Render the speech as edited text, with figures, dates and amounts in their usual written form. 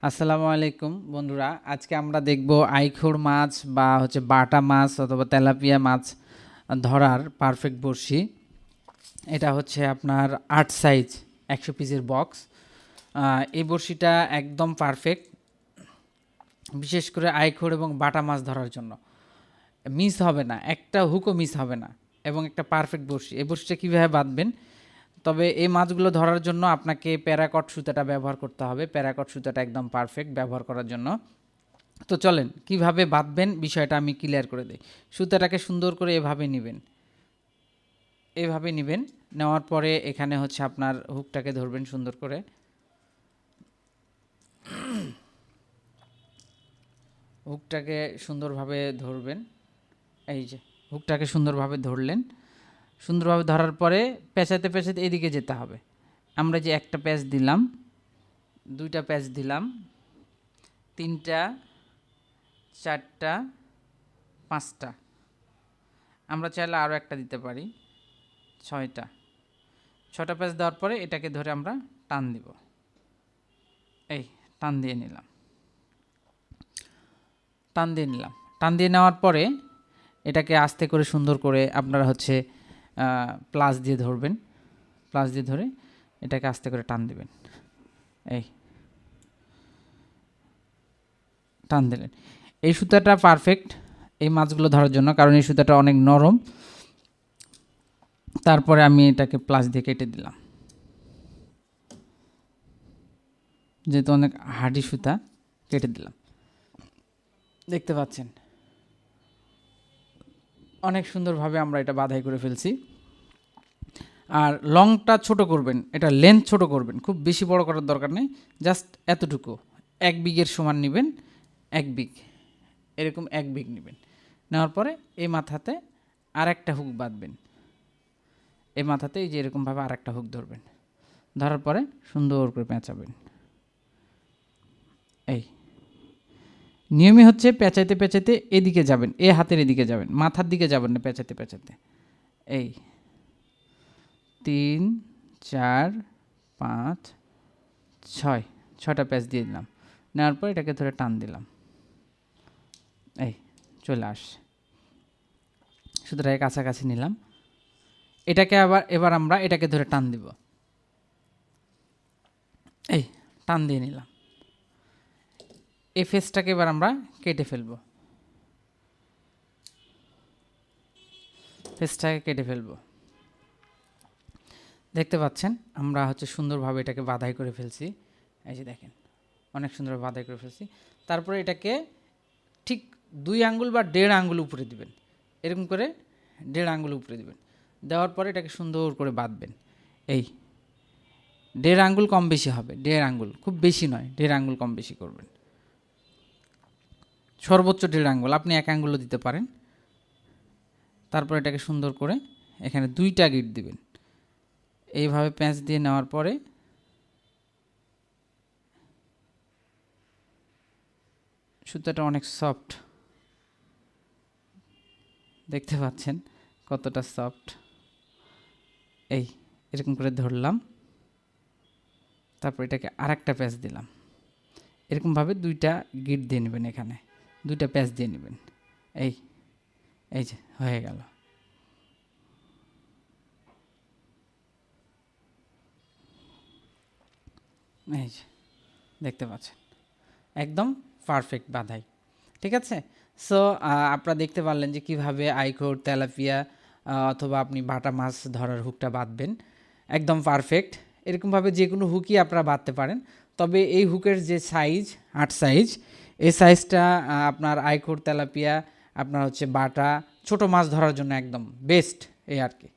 আসসালামু আলাইকুম বন্ধুরা, আজকে আমরা দেখব আইখোর মাছ বা বাটা মাছ অথবা তেলাপিয়া মাছ ধরার পারফেক্ট বড়শি। এটা আপনার ৮ সাইজ ১০০ পিসের বক্স। এই বড়শিটা একদম পারফেক্ট, বিশেষ করে আইখোর এবং বাটা মাছ ধরার জন্য। মিস হবে না, একটা হুকও মিস হবে না, এবং একটা পারফেক্ট বড়শি। এই বড়শিটা কীভাবে বাঁধবেন? তবে এই মাছগুলো ধরার জন্য আপনাকে প্যারাকট সুতাটা ব্যবহার করতে হবে। প্যারাকট সুতাটা একদম পারফেক্ট ব্যবহার করার জন্য। তো চলেন কিভাবে বাঁধবেন বিষয়টা আমি ক্লিয়ার করে দিই। সুতাটাকে সুন্দর করে এভাবে নেবেন, নেওয়ার পরে এখানে আপনার হুকটাকে ধরবেন সুন্দর করে। হুকটাকে সুন্দরভাবে ধরবেন, এই যে হুকটাকে সুন্দরভাবে ধরলেন। সুন্দরভাবে ধরার পরে পেঁচাতে পেঁচাতে এদিকে যেতে হবে। আমরা যে একটা প্যাঁচ দিলাম, দুইটা প্যাঁচ দিলাম, তিনটা, চারটা, পাঁচটা, আমরা চাইলে আরও একটা দিতে পারি, ছটা প্যাঁচ দেওয়ার পরে এটাকে ধরে আমরা টান দিব। এই টান দিয়ে নিলাম, টান দিয়ে নেওয়ার পরে এটাকে আস্তে করে সুন্দর করে আপনারা প্লাস দিয়ে ধরবেন। প্লাস দিয়ে ধরে এটাকে আস্তে করে টান দিবেন। এই টান দিলেন। এই সুতাটা পারফেক্ট এই মাছগুলো ধরার জন্য, কারণ এই সুতাটা অনেক নরম। তারপরে আমি এটাকে প্লাস দিয়ে কেটে দিলাম, যেহেতু অনেক হার্ডি সুতা, কেটে দিলাম। দেখতে পাচ্ছেন অনেক সুন্দরভাবে আমরা এটা বাঁধাই করে ফেলছি। আর লংটা ছোট করবেন, এটা লেন্থ ছোট করবেন, খুব বেশি বড় করার দরকার নেই, জাস্ট এতটুকু। 1 বিঘের সমান নেবেন, 1 বিঘ, এরকম 1 বিঘ নেবেন। নেওয়ার পরে এই মাথাতে আর একটা হুক বাঁধবেন। এই মাথাতে এই যে এরকমভাবে আর একটা হুক ধরবেন। ধরার পরে সুন্দর করে পেঁচাবেন। এই নিয়মই পেঁচাইতে পেঁচাইতে এদিকে যাবেন, এ হাতের এদিকে যাবেন, মাথার দিকে যাবেন না, পেঁচাতে পেঁচাতে। এই 3, 4, 5, 6, 6টা প্যাঁচ দিয়ে দিলাম। নেওয়ার পর এটাকে ধরে টান দিলাম, এই চলে আসে। সুতরাং কাছাকাছি নিলাম। এটাকে এবার আমরা এটাকে ধরে টান দিব। এই টান দিয়ে নিলাম। এই ফেসটাকে এবার আমরা কেটে ফেলবো, দেখতে পাচ্ছেন আমরা সুন্দরভাবে এটাকে বাঁধাই করে ফেলছি। এই যে দেখেন অনেক সুন্দরভাবে বাঁধাই করে ফেলছি। তারপরে এটাকে ঠিক 2 আঙ্গুল বা 1.5 আঙ্গুল উপরে দিবেন, এরকম করে 1.5 আঙ্গুল উপরে দিবেন। দেওয়ার পরে এটাকে সুন্দর করে বাঁধবেন। এই 1.5 আঙ্গুল কম বেশি হবে, 1.5 আঙ্গুল, খুব বেশি নয়, 1.5 আঙ্গুল কম বেশি করবেন। সর্বোচ্চ 1.5 আঙ্গুল, আপনি 1 আঙ্গুলও দিতে পারেন। তারপর এটাকে সুন্দর করে এখানে 2টা গিট দিবেন। এইভাবে প্যাঁচ দিয়ে নেওয়ার পরে সুতাটা অনেক সফট, দেখতে পাচ্ছেন কতটা সফট। এই এরকম করে ধরলাম, তারপর এটাকে আর একটা প্যাঁচ দিলাম। এরকমভাবে 2টা গিট দিয়ে নেবেন, এখানে 2টা প্যাঁচ দিয়ে নেবেন। এই এই যে হয়ে গেল। এই যে দেখতে পাচ্ছেন একদম পারফেক্ট বাঁধাই, ঠিক আছে। সো আপনারা দেখতে পারলেন যে কিভাবে আইখোর, তেলাপিয়া অথবা আপনি বাটা মাছ ধরার হুকটা বাঁধবেন। একদম পারফেক্ট। এরকমভাবে যে কোনো হুকই আপনারা বাঁধতে পারেন। তবে এই হুকের যে সাইজ 8 সাইজ, এই সাইজটা আপনার আইখোর, তেলাপিয়া, আপনার বাটা ছোট মাছ ধরার জন্য একদম বেস্ট, এই আর কি।